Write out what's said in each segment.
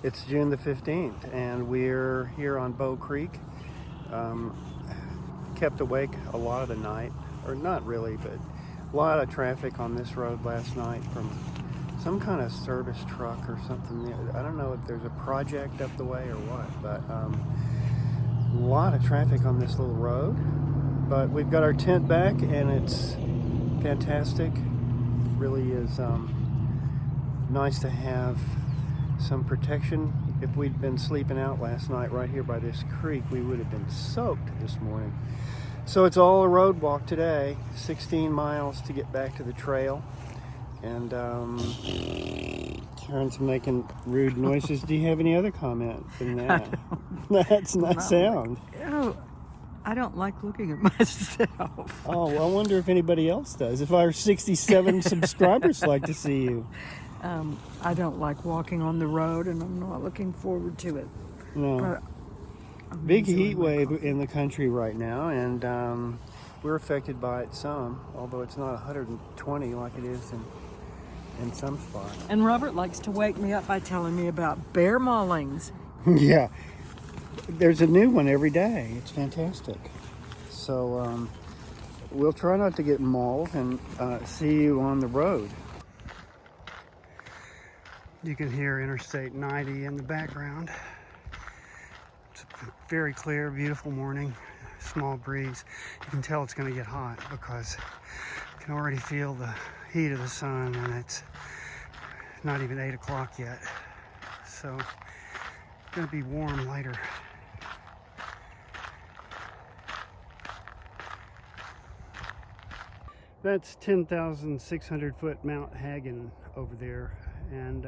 It's June the 15th, and we're here on Bow Creek. Kept awake a lot of the night, or not really, but a lot of traffic on this road last night from some kind of service truck or something. I don't know if there's a project up the way or what, but a lot of traffic on this little road. But we've got our tent back, and it's fantastic. Really is nice to have some protection. If we'd been sleeping out last night right here by this creek, we would have been soaked this morning. So it's all a road walk today, 16 miles to get back to the trail. And Karen's making rude noises. Do you have any other comment than that? That's not sound. Oh, I don't like looking at myself. Oh, well, I wonder if anybody else does. If our 67 subscribers like to see you. I don't like walking on the road, and I'm not looking forward to it. No. Big heat wave in the country right now, and we're affected by it some, although it's not 120 like it is in some spots. And Robert likes to wake me up by telling me about bear maulings. Yeah, there's a new one every day. It's fantastic. So we'll try not to get mauled, and see you on the road. You can hear Interstate 90 in the background. It's a very clear, beautiful morning, small breeze. You can tell it's going to get hot because you can already feel the heat of the sun, and it's not even 8 o'clock yet. So it's going to be warm later. That's 10,600 foot Mount Hagen over there. And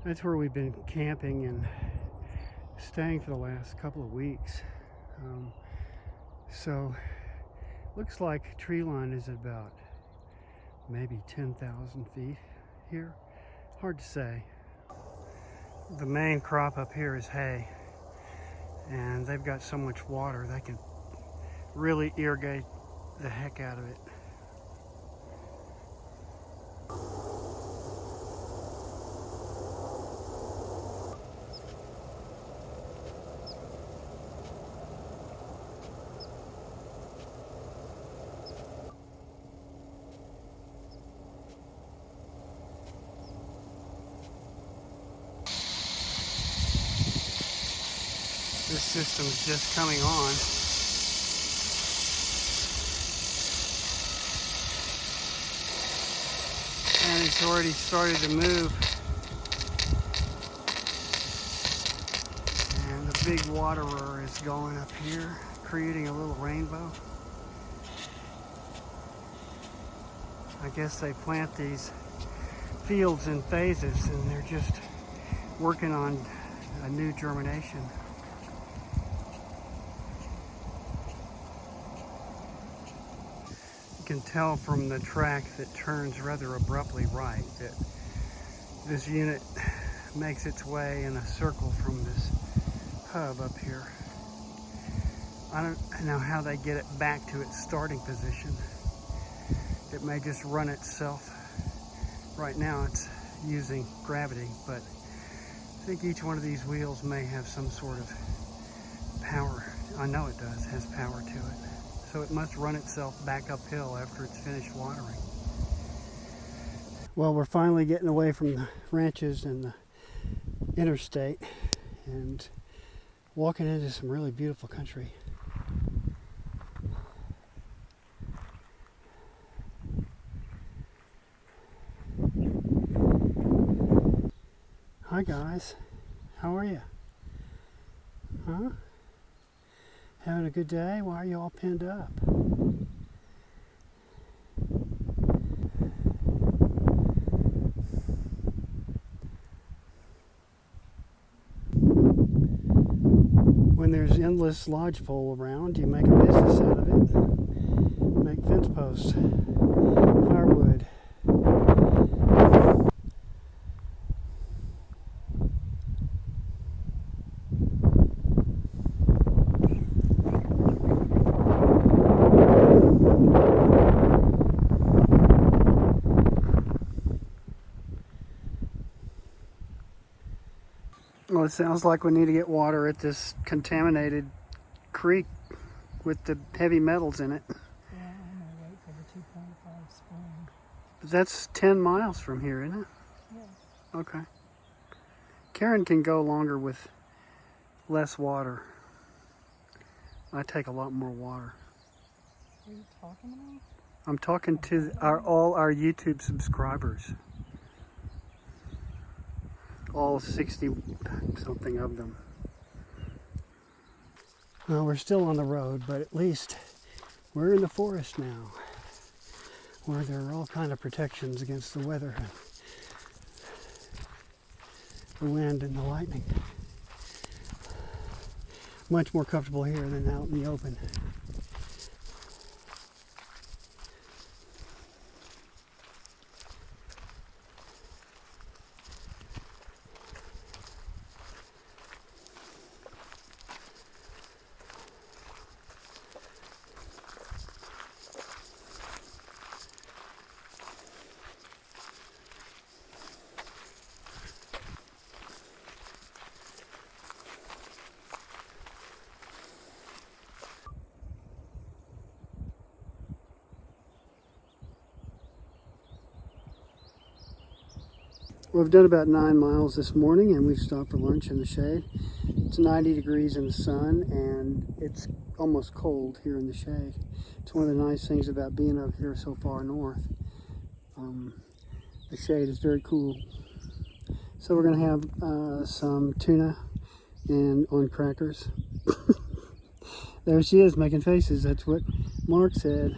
that's where we've been camping and staying for the last couple of weeks. So looks like Treeline is about maybe 10,000 feet here. Hard to say. The main crop up here is hay, and they've got so much water they can really irrigate the heck out of it. This system's just coming on. And it's already started to move. And the big waterer is going up here, creating a little rainbow. I guess they plant these fields in phases, and they're just working on a new germination. You can tell from the track that turns rather abruptly right that this unit makes its way in a circle from this hub up here. I don't know how they get it back to its starting position. It may just run itself. Right now it's using gravity, but I think each one of these wheels may have some sort of power. I know it does, has power to it. So it must run itself back uphill after it's finished watering. Well, we're finally getting away from the ranches and the interstate and walking into some really beautiful country. Hi guys, how are you? Huh? Having a good day? Why are you all pinned up? When there's endless lodgepole around, you make a business out of it. Make fence posts, firewood. Well, it sounds like we need to get water at this contaminated creek with the heavy metals in it. Yeah, I'm gonna wait for the 2.5 spring. But that's 10 miles from here, isn't it? Yeah. Okay. Karen can go longer with less water. I take a lot more water. What are you talking about? I'm talking to all our YouTube subscribers. All 60 something of them. Well, we're still on the road, but at least we're in the forest now, where there are all kind of protections against the weather, the wind and the lightning. Much more comfortable here than out in the open. We've done about 9 miles this morning, and we've stopped for lunch in the shade. It's 90 degrees in the sun, and it's almost cold here in the shade. It's one of the nice things about being up here so far north. The shade is very cool. So we're going to have some tuna and on crackers. There she is making faces. That's what Mark said.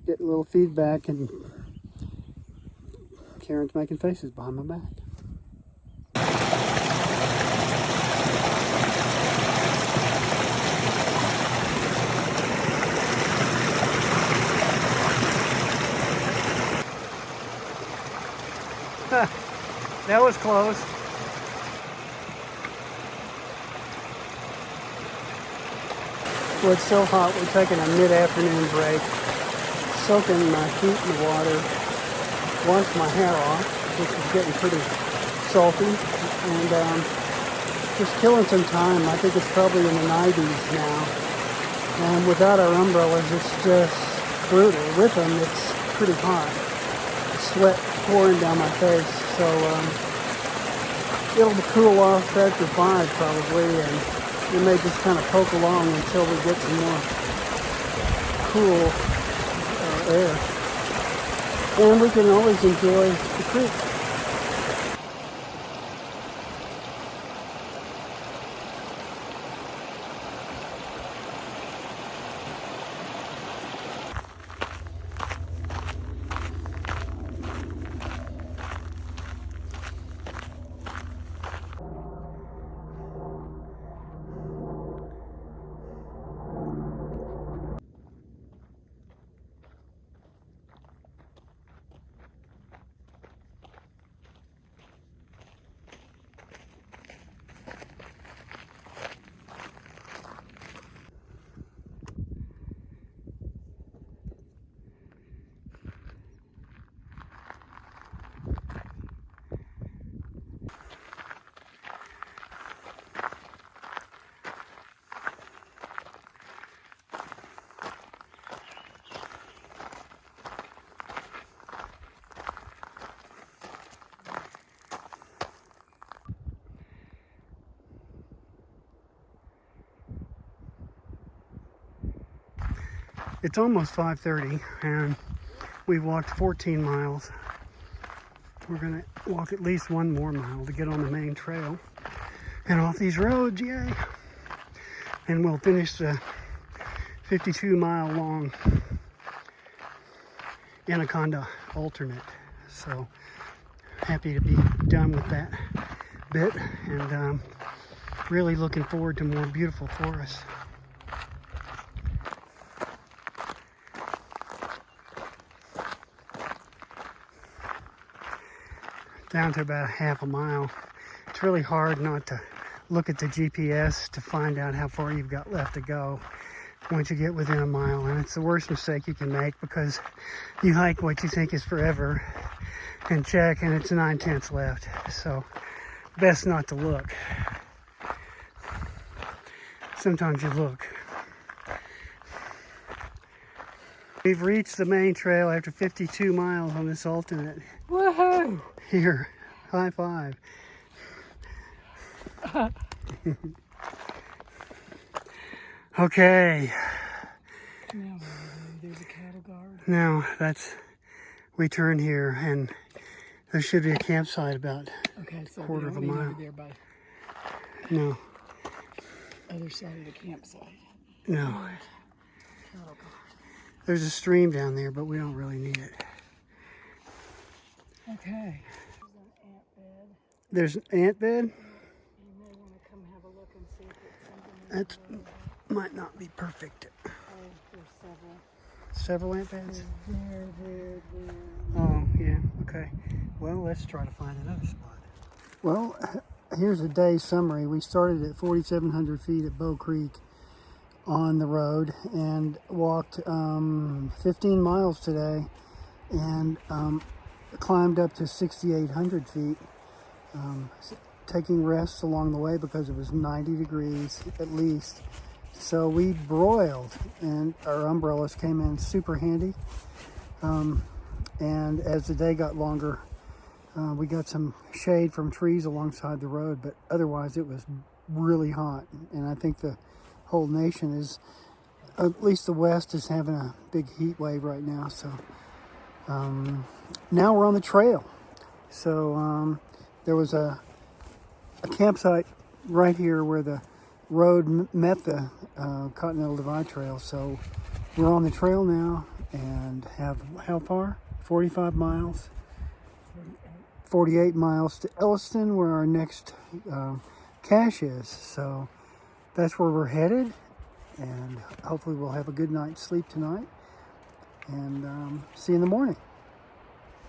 Get a little feedback, and Karen's making faces behind my back. That was close. Well, it's so hot, we're taking a mid-afternoon break, soaking my feet in the water, wash my hair off, which is getting pretty salty, and just killing some time. I think it's probably in the 90s now, and without our umbrellas, it's just brutal. With them, it's pretty hot. Sweat pouring down my face, so it'll cool off after 5 probably, and we may just kind of poke along until we get some more cool air. And we can always enjoy the creek. It's almost 5:30 and we've walked 14 miles. We're gonna walk at least one more mile to get on the main trail and off these roads, yay! And we'll finish the 52-mile long Anaconda alternate. So happy to be done with that bit, and really looking forward to more beautiful forests. Down to about half a mile. It's really hard not to look at the GPS to find out how far you've got left to go once you get within a mile, and it's the worst mistake you can make because you hike what you think is forever and check and it's 9/10 left. So best not to look. Sometimes you look. We've reached the main trail after 52 miles on this alternate. Woohoo! Here, high five. Okay. Now, there's a cattle guard. Now we turn here and there should be a campsite about Okay, so quarter of a mile. over there by No, other side of the campsite. no. Cattle guard. There's a stream down there, but we don't really need it. Okay. There's an ant bed? You may want to come have a look and see if it's something. That might not be perfect. Oh, there's several. Several ant beds? There. Oh, yeah, okay. Well, let's try to find another spot. Well, here's a day summary. We started at 4,700 feet at Bow Creek on the road and walked 15 miles today and climbed up to 6,800 feet, taking rests along the way because it was 90 degrees at least. So we broiled and our umbrellas came in super handy. And as the day got longer, we got some shade from trees alongside the road, but otherwise it was really hot. And I think the whole nation is, at least the West, is having a big heat wave right now. So now we're on the trail. So there was a campsite right here where the road met the Continental Divide Trail. So we're on the trail now and have how far? 45 miles. 48 miles to Elliston, where our next cache is. So that's where we're headed, and hopefully we'll have a good night's sleep tonight, and see you in the morning.